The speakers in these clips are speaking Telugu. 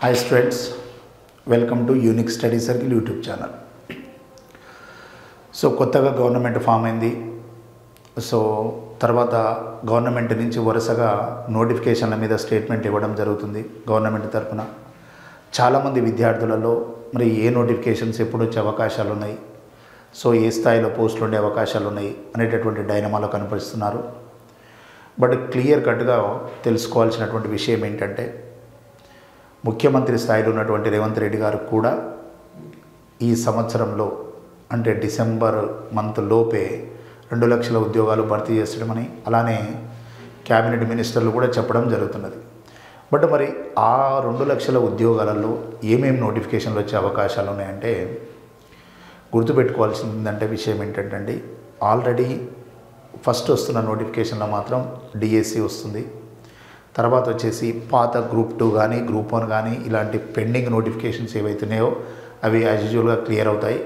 Hi students, welcome to Unique Study Circle YouTube channel. So కొత్తగా గవర్నమెంట్ ఫామ్ అయింది. సో తర్వాత గవర్నమెంట్ నుంచి వరుసగా నోటిఫికేషన్ల మీద స్టేట్మెంట్ ఇవ్వడం జరుగుతుంది గవర్నమెంట్ తరఫున. చాలామంది విద్యార్థులలో మరి ఏ నోటిఫికేషన్స్ ఎప్పుడు వచ్చే అవకాశాలు ఉన్నాయి, సో ఏ స్థాయిలో పోస్టులు ఉండే అవకాశాలు ఉన్నాయి అనేటటువంటి డైనమాలో కనిపిస్తున్నారు. బట్ క్లియర్ కట్గా తెలుసుకోవాల్సినటువంటి విషయం ఏంటంటే, ముఖ్యమంత్రి స్థాయిలో ఉన్నటువంటి రేవంత్ రెడ్డి గారు కూడా ఈ సంవత్సరంలో అంటే డిసెంబర్ మంత్ లోపే 2 లక్షల ఉద్యోగాలు భర్తీ చేస్తామని, అలానే క్యాబినెట్ మినిస్టర్లు కూడా చెప్పడం జరుగుతున్నది. బట్ మరి ఆ 2 లక్షల ఉద్యోగాలలో ఏమేమి నోటిఫికేషన్లు వచ్చే అవకాశాలు ఉన్నాయంటే, గుర్తుపెట్టుకోవాల్సిందంటే విషయం ఏంటంటే, ఆల్రెడీ ఫస్ట్ వస్తున్న నోటిఫికేషన్లో మాత్రం డిఎస్సి వస్తుంది. తర్వాత వచ్చేసి పాత గ్రూప్ 2 కానీ గ్రూప్ 1 కానీ ఇలాంటి పెండింగ్ నోటిఫికేషన్స్ ఏవైతున్నాయో అవి యాజ్ యూజువల్గా క్లియర్ అవుతాయి.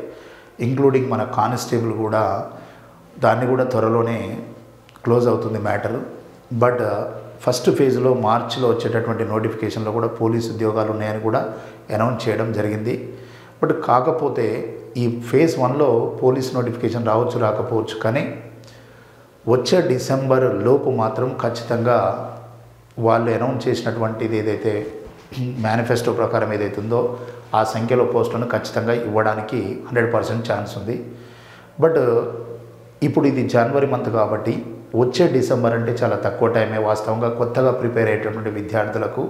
ఇంక్లూడింగ్ మన కానిస్టేబుల్ కూడా, దాన్ని కూడా త్వరలోనే క్లోజ్ అవుతుంది మ్యాటర్. బట్ ఫస్ట్ ఫేజ్లో మార్చిలో వచ్చేటటువంటి నోటిఫికేషన్లో కూడా పోలీస్ ఉద్యోగాలు ఉన్నాయని కూడా అనౌన్స్ చేయడం జరిగింది. బట్ కాకపోతే ఈ ఫేజ్ 1లో పోలీస్ నోటిఫికేషన్ రావచ్చు రాకపోవచ్చు, కానీ వచ్చే డిసెంబర్ లోపు మాత్రం ఖచ్చితంగా వాళ్ళు అనౌన్స్ చేసినటువంటిది ఏదైతే మేనిఫెస్టో ప్రకారం ఏదైతే ఉందో ఆ సంఖ్యలో పోస్టులను ఖచ్చితంగా ఇవ్వడానికి 100% ఛాన్స్ ఉంది. బట్ ఇప్పుడు ఇది జనవరి మంత్ కాబట్టి వచ్చే డిసెంబర్ అంటే చాలా తక్కువ టైమే. వాస్తవంగా కొత్తగా ప్రిపేర్ అయ్యేటటువంటి విద్యార్థులకు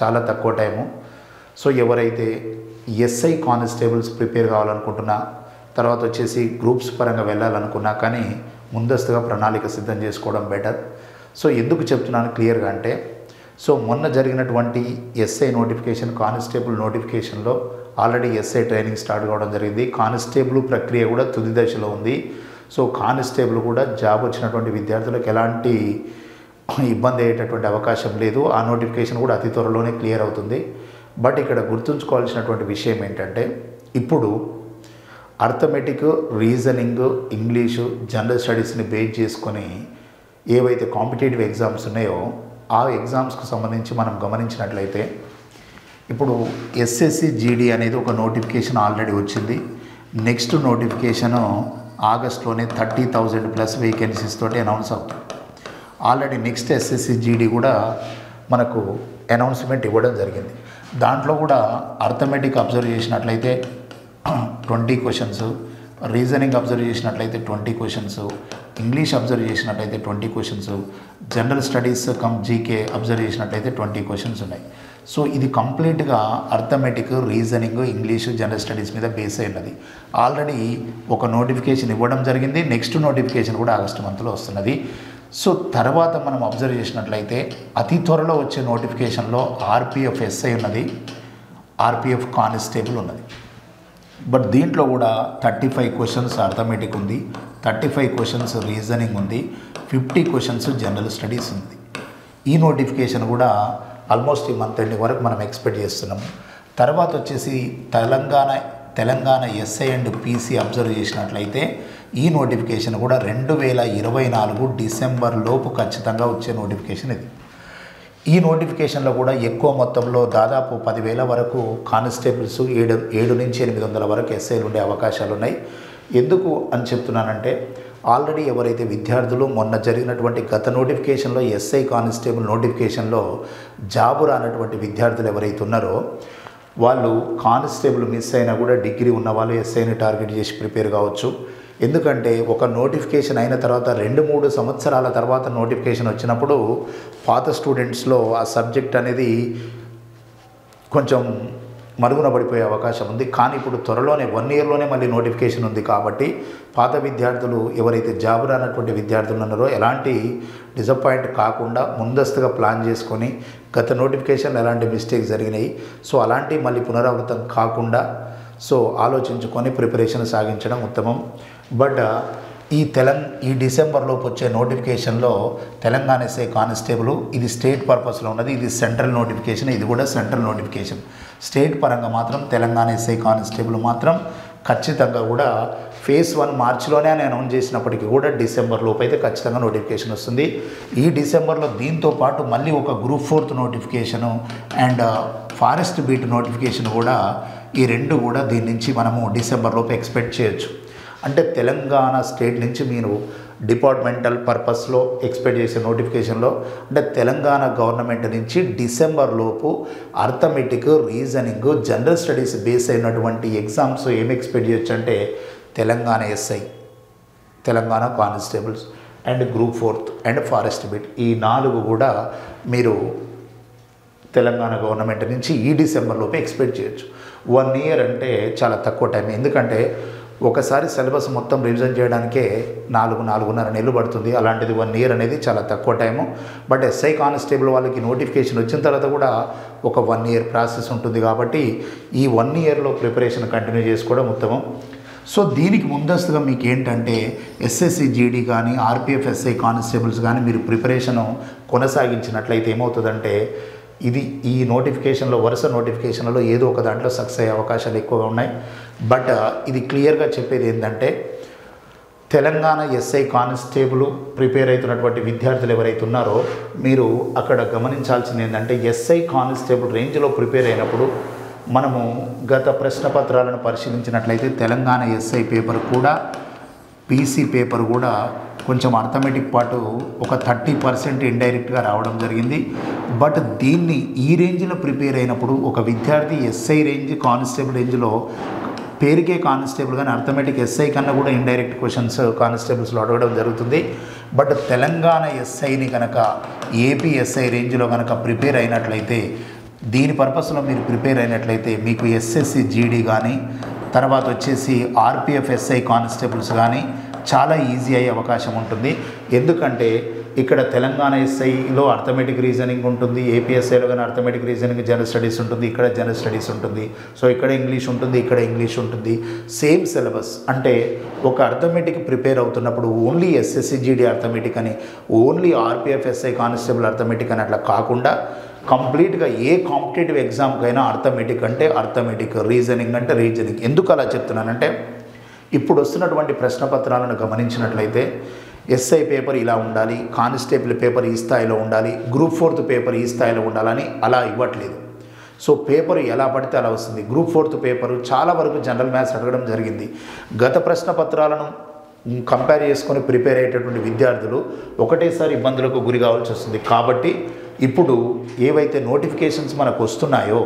చాలా తక్కువ టైము. సో ఎవరైతే ఎస్ఐ కానిస్టేబుల్స్ ప్రిపేర్ కావాలనుకుంటున్నా, తర్వాత వచ్చేసి గ్రూప్స్ పరంగా వెళ్ళాలనుకున్నా కానీ ముందస్తుగా ప్రణాళిక సిద్ధం చేసుకోవడం బెటర్. సో ఎందుకు చెప్తున్నాను క్లియర్గా అంటే, సో మొన్న జరిగినటువంటి ఎస్ఐ నోటిఫికేషన్, కానిస్టేబుల్ నోటిఫికేషన్లో ఆల్రెడీ ఎస్ఐ ట్రైనింగ్ స్టార్ట్ కావడం జరిగింది. కానిస్టేబుల్ ప్రక్రియ కూడా తుది దశలో ఉంది. సో కానిస్టేబుల్ కూడా జాబ్ వచ్చినటువంటి విద్యార్థులకు ఎలాంటి ఇబ్బంది అయ్యేటటువంటి అవకాశం లేదు. ఆ నోటిఫికేషన్ కూడా అతి త్వరలోనే క్లియర్ అవుతుంది. బట్ ఇక్కడ గుర్తుంచుకోవాల్సినటువంటి విషయం ఏంటంటే, ఇప్పుడు అర్థమెటిక్, రీజనింగ్, ఇంగ్లీషు, జనరల్ స్టడీస్ని బేస్ చేసుకొని ఏవైతే కాంపిటేటివ్ ఎగ్జామ్స్ ఉన్నాయో ఆ ఎగ్జామ్స్కి సంబంధించి మనం గమనించినట్లయితే, ఇప్పుడు ఎస్ఎస్సి జీడీ అనేది ఒక నోటిఫికేషన్ ఆల్రెడీ వచ్చింది. నెక్స్ట్ నోటిఫికేషను ఆగస్టులోనే 30,000+ వేకెన్సీస్ తోటి అనౌన్స్ అవుతుంది. ఆల్రెడీ నెక్స్ట్ ఎస్ఎస్సి జీడీ కూడా మనకు అనౌన్స్మెంట్ ఇవ్వడం జరిగింది. దాంట్లో కూడా అర్థమెటిక్ అబ్జర్వ్ చేసినట్లయితే 20 క్వశ్చన్స్, రీజనింగ్ అబ్జర్వ్ చేసినట్లయితే 20 క్వశ్చన్స్, ఇంగ్లీష్ అబ్జర్వ్ చేసినట్లయితే 20 questions, general studies come GK observe చేసినట్లయితే 20 క్వశ్చన్స్ ఉన్నాయి. సో ఇది కంప్లీట్గా arithmetic, reasoning, English, general studies మీద బేస్ అయి ఉన్నది. ఆల్రెడీ ఒక నోటిఫికేషన్ ఇవ్వడం జరిగింది. నెక్స్ట్ నోటిఫికేషన్ కూడా ఆగస్టు మంత్లో వస్తున్నది. సో తర్వాత మనం అబ్జర్వ్ చేసినట్లయితే అతి త్వరలో వచ్చే నోటిఫికేషన్లో ఆర్పిఎఫ్ ఎస్ఐ ఉన్నది, ఆర్పిఎఫ్ కానిస్టేబుల్ ఉన్నది. బట్ దీంట్లో కూడా 35 క్వశ్చన్స్ అర్థమెటిక్ ఉంది, 35 క్వశ్చన్స్ రీజనింగ్ ఉంది, 50 క్వశ్చన్స్ జనరల్ స్టడీస్ ఉంది. ఈ నోటిఫికేషన్ కూడా ఆల్మోస్ట్ ఈ మంత్ ఎండింగ్ వరకు మనం ఎక్స్పెక్ట్ చేస్తున్నాము. తర్వాత వచ్చేసి Telangana SI and PC observe చేసినట్లయితే ఈ నోటిఫికేషన్ కూడా 2024 డిసెంబర్ లోపు ఖచ్చితంగా వచ్చే నోటిఫికేషన్ ఇది. ఈ నోటిఫికేషన్లో కూడా ఎక్కువ మొత్తంలో దాదాపు 10,000 వరకు కానిస్టేబుల్స్, 7 నుంచి 800 వరకు ఎస్ఐలు ఉండే అవకాశాలు ఉన్నాయి. ఎందుకు అని చెప్తున్నానంటే, ఆల్రెడీ ఎవరైతే విద్యార్థులు మొన్న జరిగినటువంటి గత నోటిఫికేషన్లో ఎస్ఐ కానిస్టేబుల్ నోటిఫికేషన్లో జాబు రానటువంటి విద్యార్థులు ఎవరైతే ఉన్నారో వాళ్ళు కానిస్టేబుల్ మిస్ అయినా కూడా డిగ్రీ ఉన్న వాళ్ళు ఎస్ఐని టార్గెట్ చేసి ప్రిపేర్ కావచ్చు. ఎందుకంటే ఒక నోటిఫికేషన్ అయిన తర్వాత 2-3 సంవత్సరాల తర్వాత నోటిఫికేషన్ వచ్చినప్పుడు పాత స్టూడెంట్స్లో ఆ సబ్జెక్ట్ అనేది కొంచెం మరుగున పడిపోయే అవకాశం ఉంది. కానీ ఇప్పుడు త్వరలోనే 1 ఇయర్లోనే మళ్ళీ నోటిఫికేషన్ ఉంది కాబట్టి పాత విద్యార్థులు ఎవరైతే జాబ్ రానటువంటి విద్యార్థులు ఉన్నారో ఎలాంటి డిసప్పాయింట్ కాకుండా ముందస్తుగా ప్లాన్ చేసుకొని, గత నోటిఫికేషన్లో ఎలాంటి మిస్టేక్స్ జరిగినాయి, సో అలాంటి మళ్ళీ పునరావృతం కాకుండా సో ఆలోచించుకొని ప్రిపరేషన్ సాగించడం ఉత్తమం. బట్ ఈ డిసెంబర్లోపు వచ్చే నోటిఫికేషన్లో తెలంగాణ ఎస్ఐ కానిస్టేబుల్ ఇది స్టేట్ పర్పస్లో ఉన్నది. ఇది సెంట్రల్ నోటిఫికేషన్, ఇది కూడా సెంట్రల్ నోటిఫికేషన్. స్టేట్ పరంగా మాత్రం తెలంగాణ ఎస్ఐ కానిస్టేబుల్ మాత్రం ఖచ్చితంగా కూడా ఫేజ్ 1 మార్చిలోనే అని అనౌన్స్ చేసినప్పటికీ కూడా డిసెంబర్ లోపు అయితే ఖచ్చితంగా నోటిఫికేషన్ వస్తుంది. ఈ డిసెంబర్లో దీంతో పాటు మళ్ళీ ఒక group 4 notification and forest beat notification కూడా, ఈ రెండు కూడా దీని నుంచి మనము డిసెంబర్ లోపు ఎక్స్పెక్ట్ చేయొచ్చు. అంటే తెలంగాణ స్టేట్ నుంచి మీరు డిపార్ట్మెంటల్ పర్పస్లో ఎక్స్పెక్ట్ చేసే నోటిఫికేషన్లో అంటే తెలంగాణ గవర్నమెంట్ నుంచి డిసెంబర్ లోపు arithmetic, reasoning, general studies base అయినటువంటి ఎగ్జామ్స్ ఏమి ఎక్స్పెక్ట్ చేయొచ్చు అంటే Telangana SI, Telangana constables and group 4 and forest bit, ఈ 4 కూడా మీరు తెలంగాణ గవర్నమెంట్ నుంచి ఈ డిసెంబర్ లోపు ఎక్స్పెక్ట్ చేయొచ్చు. 1 ఇయర్ అంటే చాలా తక్కువ టైం. ఎందుకంటే ఒకసారి సిలబస్ మొత్తం రివిజన్ చేయడానికే 4-4.5 నెలలు పడుతుంది. అలాంటిది 1 ఇయర్ అనేది చాలా తక్కువ టైము. బట్ ఎస్ఐ కానిస్టేబుల్ వాళ్ళకి నోటిఫికేషన్ వచ్చిన తర్వాత కూడా ఒక 1 ఇయర్ ప్రాసెస్ ఉంటుంది. కాబట్టి ఈ 1 ఇయర్లో ప్రిపరేషన్ కంటిన్యూ చేసుకోవడం ఉత్తమం. సో దీనికి ముందస్తుగా మీకు ఏంటంటే ఎస్ఎస్సి జీడీ కానీ ఆర్పిఎఫ్ ఎస్ఐ కానిస్టేబుల్స్ కానీ మీరు ప్రిపరేషను కొనసాగించినట్లయితే ఏమవుతుందంటే ఇది ఈ నోటిఫికేషన్లో వరుస నోటిఫికేషన్లలో ఏదో ఒక దాంట్లో సక్సెస్ అయ్యే అవకాశాలు ఎక్కువగా ఉన్నాయి. బట్ ఇది క్లియర్గా చెప్పేది ఏంటంటే తెలంగాణ ఎస్ఐ కానిస్టేబుల్ ప్రిపేర్ అవుతున్నటువంటి విద్యార్థులు ఎవరైతే ఉన్నారో మీరు అక్కడ గమనించాల్సింది ఏంటంటే ఎస్ఐ కానిస్టేబుల్ రేంజ్లో ప్రిపేర్ అయినప్పుడు మనము గత ప్రశ్నపత్రాలను పరిశీలించినట్లయితే తెలంగాణ ఎస్ఐ పేపర్ కూడా పీసీ పేపర్ కూడా కొంచెం అర్థమెటిక్ పాటు ఒక 30% ఇండైరెక్ట్గా రావడం జరిగింది. బట్ దీన్ని ఈ రేంజ్లో ప్రిపేర్ అయినప్పుడు ఒక విద్యార్థి ఎస్ఐ రేంజ్ కానిస్టేబుల్ రేంజ్లో పేరుకే కానిస్టేబుల్ కానీ అర్థమెటిక్ ఎస్ఐ కన్నా కూడా ఇండైరెక్ట్ క్వశ్చన్స్ కానిస్టేబుల్స్లో అడగడం జరుగుతుంది. బట్ తెలంగాణ ఎస్ఐని కనుక ఏపీ ఎస్ఐ రేంజ్లో కనుక ప్రిపేర్ అయినట్లయితే దీని పర్పస్లో మీరు ప్రిపేర్ అయినట్లయితే మీకు ఎస్ఎస్సి జీడీ కానీ తర్వాత వచ్చేసి ఆర్పిఎఫ్ ఎస్ఐ కానిస్టేబుల్స్ కానీ చాలా ఈజీ అయ్యే అవకాశం ఉంటుంది. ఎందుకంటే ఇక్కడ తెలంగాణ ఎస్ఐలో అర్థమెటిక్ రీజనింగ్ ఉంటుంది, ఏపీఎస్ఐలో కానీ అర్థమెటిక్ రీజనింగ్ జనరల్ స్టడీస్ ఉంటుంది, ఇక్కడ జనరల్ స్టడీస్ ఉంటుంది. సో ఇక్కడ ఇంగ్లీష్ ఉంటుంది, ఇక్కడ ఇంగ్లీష్ ఉంటుంది. Same syllabus. అంటే ఒక అర్థమెటిక్ ప్రిపేర్ అవుతున్నప్పుడు ఓన్లీ ఎస్ఎస్సి జీడీ అర్థమెటిక్ అని, only RPF SI constable arithmetic అని అట్లా కాకుండా కంప్లీట్గా ఏ కాంపిటేటివ్ ఎగ్జామ్కైనా అర్థమెటిక్ అంటే అర్థమెటిక్, రీజనింగ్ అంటే రీజనింగ్. ఎందుకు అలా చెప్తున్నానంటే ఇప్పుడు వస్తున్నటువంటి ప్రశ్నపత్రాలను గమనించినట్లయితే ఎస్ఐ పేపర్ ఇలా ఉండాలి, కానిస్టేబుల్ పేపర్ ఈ స్థాయిలో ఉండాలి, గ్రూప్ 4 పేపర్ ఈ స్థాయిలో ఉండాలని అలా ఇవ్వట్లేదు. సో పేపర్ ఎలా పడితే అలా వస్తుంది. గ్రూప్ 4 పేపరు చాలా వరకు జనరల్ మ్యాథ్స్ అడగడం జరిగింది. గత ప్రశ్నపత్రాలను కంపేర్ చేసుకొని ప్రిపేర్ అయ్యేటటువంటి విద్యార్థులు ఒకటేసారి ఇబ్బందులకు గురి కావాల్సి వస్తుంది. కాబట్టి ఇప్పుడు ఏవైతే నోటిఫికేషన్స్ మనకు వస్తున్నాయో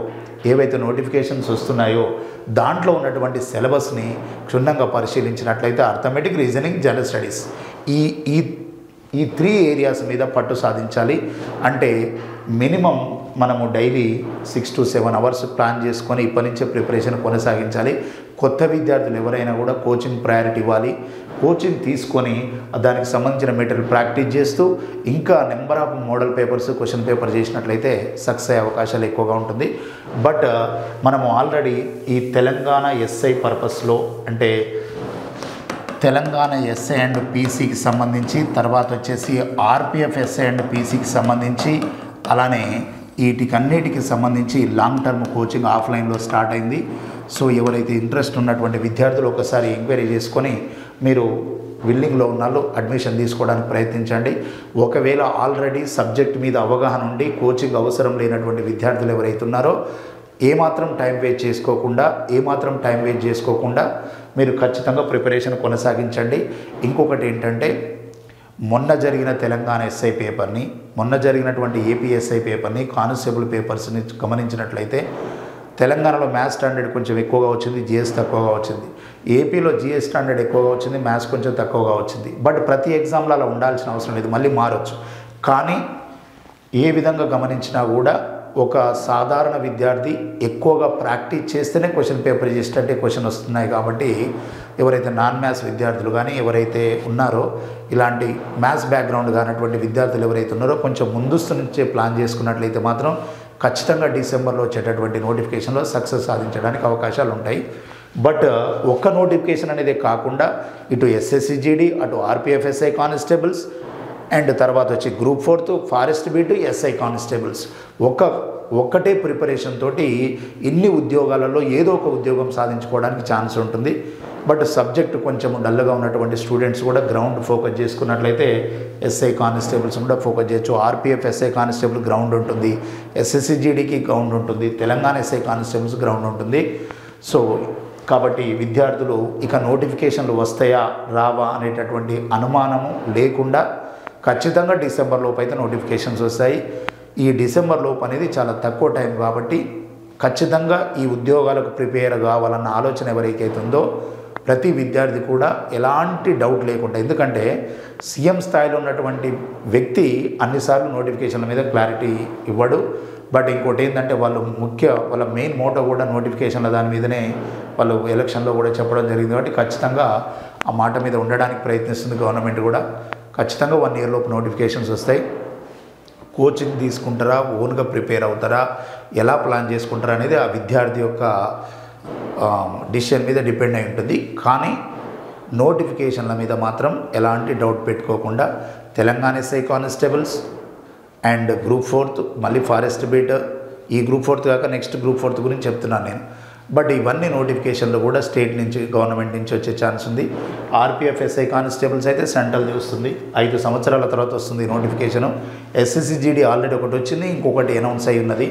దాంట్లో ఉన్నటువంటి సిలబస్ని క్షుణ్ణంగా పరిశీలించినట్లయితే అర్థమెటిక్, రీజనింగ్, జనరల్ స్టడీస్ ఈ 3 ఏరియాస్ మీద పట్టు సాధించాలి. అంటే మినిమం మనము డైలీ 6 to 7 అవర్స్ ప్లాన్ చేసుకొని ఇప్పటి నుంచే ప్రిపరేషన్ కొనసాగించాలి. కొత్త విద్యార్థులు ఎవరైనా కూడా కోచింగ్ ప్రయారిటీ ఇవ్వాలి. కోచింగ్ తీసుకొని దానికి సంబంధించిన మెటీరియల్ ప్రాక్టీస్ చేస్తూ ఇంకా number of model papers, question paper చేసినట్లయితే సక్సెస్ అయ్యే అవకాశాలు ఎక్కువగా ఉంటుంది. బట్ మనము ఆల్రెడీ ఈ తెలంగాణ ఎస్ఐ పర్పస్లో అంటే తెలంగాణ ఎస్ఐ అండ్ పీసీకి సంబంధించి, తర్వాత వచ్చేసి ఆర్పిఎఫ్ ఎస్ఐ అండ్ పీసీకి సంబంధించి, అలానే వీటికన్నిటికి సంబంధించి లాంగ్ టర్మ్ కోచింగ్ ఆఫ్లైన్లో స్టార్ట్ అయింది. సో ఎవరైతే ఇంట్రెస్ట్ ఉన్నటువంటి విద్యార్థులు ఒకసారి ఎంక్వైరీ చేసుకొని మీరు విల్లింగ్లో ఉన్నాళ్ళు అడ్మిషన్ తీసుకోవడానికి ప్రయత్నించండి. ఒకవేళ ఆల్రెడీ సబ్జెక్ట్ మీద అవగాహన ఉండి కోచింగ్ అవసరం లేనటువంటి విద్యార్థులు ఎవరైతే ఉన్నారో ఏమాత్రం టైం వేస్ట్ చేసుకోకుండా మీరు ఖచ్చితంగా ప్రిపరేషన్ కొనసాగించండి. ఇంకొకటి ఏంటంటే మొన్న జరిగిన తెలంగాణ ఎస్ఐ పేపర్ని, మొన్న జరిగినటువంటి ఏపీఎస్ఐ పేపర్ని, కానిస్టేబుల్ పేపర్స్ని గమనించినట్లయితే తెలంగాణలో మ్యాథ్స్ స్టాండర్డ్ కొంచెం ఎక్కువగా వచ్చింది, జిఎస్ తక్కువగా వచ్చింది. ఏపీలో జిఎస్ స్టాండర్డ్ ఎక్కువగా వచ్చింది, మ్యాథ్స్ కొంచెం తక్కువగా వచ్చింది. బట్ ప్రతి ఎగ్జామ్లో అలా ఉండాల్సిన అవసరం లేదు, మళ్ళీ మారచ్చు. కానీ ఏ విధంగా గమనించినా కూడా ఒక సాధారణ విద్యార్థి ఎక్కువగా ప్రాక్టీస్ చేస్తేనే క్వశ్చన్ పేపర్ చేసేటట్టే క్వశ్చన్ వస్తున్నాయి. కాబట్టి ఎవరైతే నాన్ మ్యాథ్స్ విద్యార్థులు కానీ ఎవరైతే ఉన్నారో ఇలాంటి మ్యాథ్స్ బ్యాక్గ్రౌండ్ కానటువంటి విద్యార్థులు ఎవరైతే ఉన్నారో కొంచెం ముందస్తు నుంచే ప్లాన్ చేసుకున్నట్లయితే మాత్రం ఖచ్చితంగా డిసెంబర్లో వచ్చేటటువంటి నోటిఫికేషన్లో సక్సెస్ సాధించడానికి అవకాశాలు ఉంటాయి. బట్ ఒక్క నోటిఫికేషన్ అనేది కాకుండా ఇటు ఎస్ఎస్సి జీడీ, అటు ఆర్పిఎఫ్ఎస్ఐ కానిస్టేబుల్స్ అండ్ తర్వాత వచ్చి group 4 forest beat, SI constables ఒక్కటే ప్రిపరేషన్ తోటి ఇన్ని ఉద్యోగాలలో ఏదో ఒక ఉద్యోగం సాధించుకోవడానికి ఛాన్స్ ఉంటుంది. బట్ సబ్జెక్ట్ కొంచెం డల్గా ఉన్నటువంటి స్టూడెంట్స్ కూడా గ్రౌండ్ ఫోకస్ చేసుకున్నట్లయితే ఎస్ఐ కానిస్టేబుల్స్ కూడా ఫోకస్ చేయొచ్చు. ఆర్పిఎఫ్ ఎస్ఐ కానిస్టేబుల్ గ్రౌండ్ ఉంటుంది, ఎస్ఎస్సిజిడికి గ్రౌండ్ ఉంటుంది, తెలంగాణ ఎస్ఐ కానిస్టేబుల్స్ గ్రౌండ్ ఉంటుంది. సో కాబట్టి విద్యార్థులు ఇక నోటిఫికేషన్లు వస్తాయా రావా అనేటటువంటి అనుమానము లేకుండా ఖచ్చితంగా డిసెంబర్ లోపు అయితే నోటిఫికేషన్స్ వస్తాయి. ఈ డిసెంబర్ లోపు అనేది చాలా తక్కువ టైం కాబట్టి ఖచ్చితంగా ఈ ఉద్యోగాలకు ప్రిపేర్ కావాలన్న ఆలోచన ఎవరికైతే ఉందో ప్రతి విద్యార్థి కూడా ఎలాంటి డౌట్ లేకుండా, ఎందుకంటే సీఎం స్థాయిలో ఉన్నటువంటి వ్యక్తి అన్నిసార్లు నోటిఫికేషన్ల మీద క్లారిటీ ఇవ్వడు. బట్ ఇంకోటి ఏంటంటే వాళ్ళ మెయిన్ మోటో కూడా నోటిఫికేషన్ల దాని మీదనే వాళ్ళు ఎలక్షన్లో కూడా చెప్పడం జరిగింది. కాబట్టి ఖచ్చితంగా ఆ మాట మీద ఉండడానికి ప్రయత్నిస్తుంది గవర్నమెంట్ కూడా. ఖచ్చితంగా 1 ఇయర్ లోపు నోటిఫికేషన్స్ వస్తాయి. కోచింగ్ తీసుకుంటారా, ఓన్గా ప్రిపేర్ అవుతారా, ఎలా ప్లాన్ చేసుకుంటారా అనేది ఆ విద్యార్థి యొక్క డిసిషన్ మీద డిపెండ్ అయి ఉంటుంది. కానీ నోటిఫికేషన్ల మీద మాత్రం ఎలాంటి డౌట్ పెట్టుకోకుండా Telangana SI constables and group 4 మళ్ళీ ఫారెస్ట్ బీట్, ఈ గ్రూప్ 4 కాక నెక్స్ట్ గ్రూప్ 4 గురించి చెప్తున్నాను నేను. బట్ ఇవన్నీ నోటిఫికేషన్లు కూడా స్టేట్ నుంచి గవర్నమెంట్ నుంచి వచ్చే ఛాన్స్ ఉంది. ఆర్పిఎఫ్ ఎస్ఐ కానిస్టేబుల్స్ అయితే సెంట్రల్ వస్తుంది, 5 సంవత్సరాల తర్వాత వస్తుంది నోటిఫికేషను. ఎస్ఎస్సిజిడి ఆల్రెడీ ఒకటి వచ్చింది, ఇంకొకటి అనౌన్స్ అయి ఉన్నది.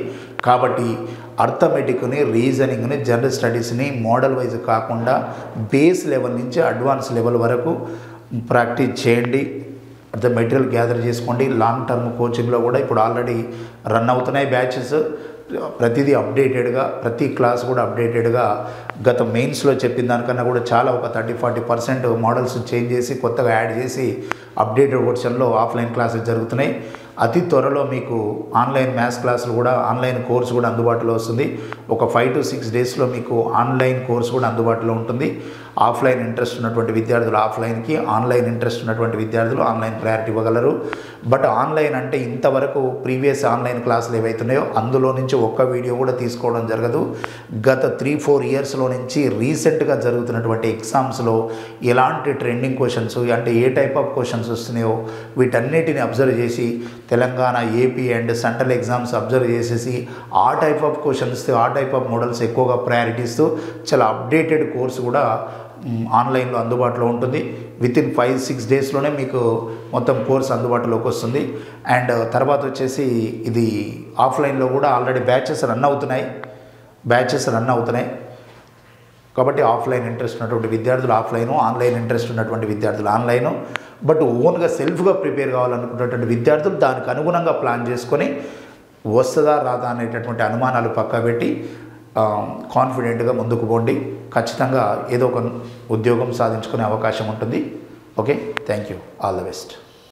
కాబట్టి అర్థమెటిక్ని, రీజనింగ్ని, జనరల్ స్టడీస్ని మోడల్ వైజ్ కాకుండా బేస్ లెవెల్ నుంచి అడ్వాన్స్ లెవెల్ వరకు ప్రాక్టీస్ చేయండి. అంటే మెటీరియల్ గ్యాదర్ చేసుకోండి. లాంగ్ టర్మ్ కోచింగ్లో కూడా ఇప్పుడు ఆల్రెడీ రన్ అవుతున్నాయి బ్యాచెస్. ప్రతిదీ అప్డేటెడ్గా, ప్రతి క్లాస్ కూడా అప్డేటెడ్గా గత మెయిన్స్లో చెప్పిన దానికన్నా కూడా చాలా ఒక 30-40% మోడల్స్ చేంజ్ చేసి కొత్తగా యాడ్ చేసి అప్డేటెడ్ వర్షన్లో ఆఫ్లైన్ క్లాసెస్ జరుగుతున్నాయి. అతి త్వరలో మీకు ఆన్లైన్ మ్యాథ్స్ క్లాసులు కూడా, ఆన్లైన్ కోర్స్ కూడా అందుబాటులో వస్తుంది. ఒక 5 to 6 డేస్లో మీకు ఆన్లైన్ కోర్స్ కూడా అందుబాటులో ఉంటుంది. ఆఫ్లైన్ ఇంట్రెస్ట్ ఉన్నటువంటి విద్యార్థులు ఆఫ్లైన్కి, ఆన్లైన్ ఇంట్రెస్ట్ ఉన్నటువంటి విద్యార్థులు ఆన్లైన్ ప్రయారిటీ ఇవ్వగలరు. బట్ ఆన్లైన్ అంటే ఇంతవరకు ప్రీవియస్ ఆన్లైన్ క్లాసులు ఏవైతున్నాయో అందులో నుంచి ఒక్క వీడియో కూడా తీసుకోవడం జరగదు. గత 3-4 ఇయర్స్లో నుంచి రీసెంట్గా జరుగుతున్నటువంటి ఎగ్జామ్స్లో ఎలాంటి ట్రెండింగ్ క్వశ్చన్స్ అంటే ఏ టైప్ ఆఫ్ క్వశ్చన్స్ వస్తున్నాయో వీటన్నిటిని అబ్జర్వ్ చేసి Telangana, AP and central exams observe చేసేసి ఆ టైప్ ఆఫ్ క్వశ్చన్స్, ఆ టైప్ ఆఫ్ మోడల్స్ ఎక్కువగా ప్రయారిటీ ఇస్తూ చాలా అప్డేటెడ్ కోర్సు కూడా ఆన్లైన్లో అందుబాటులో ఉంటుంది. వితిన్ 5-6 డేస్లోనే మీకు మొత్తం కోర్స్ అందుబాటులోకి వస్తుంది. అండ్ తర్వాత వచ్చేసి ఇది ఆఫ్లైన్లో కూడా ఆల్రెడీ బ్యాచెస్ రన్ అవుతున్నాయి. కాబట్టి ఆఫ్లైన్ ఇంట్రెస్ట్ ఉన్నటువంటి విద్యార్థులు ఆఫ్లైను, ఆన్లైన్ ఇంట్రెస్ట్ ఉన్నటువంటి విద్యార్థులు ఆన్లైను. బట్ ఓన్గా సెల్ఫ్గా ప్రిపేర్ కావాలనుకున్నటువంటి విద్యార్థులు దానికి అనుగుణంగా ప్లాన్ చేసుకొని వస్తుందా రాదా అనేటటువంటి అనుమానాలు పక్కా పెట్టి కాన్ఫిడెంట్గా ముందుకు పోండి. ఖచ్చితంగా ఏదో ఒక ఉద్యోగం సాధించుకునే అవకాశం ఉంటుంది. Okay, thank you, all the best.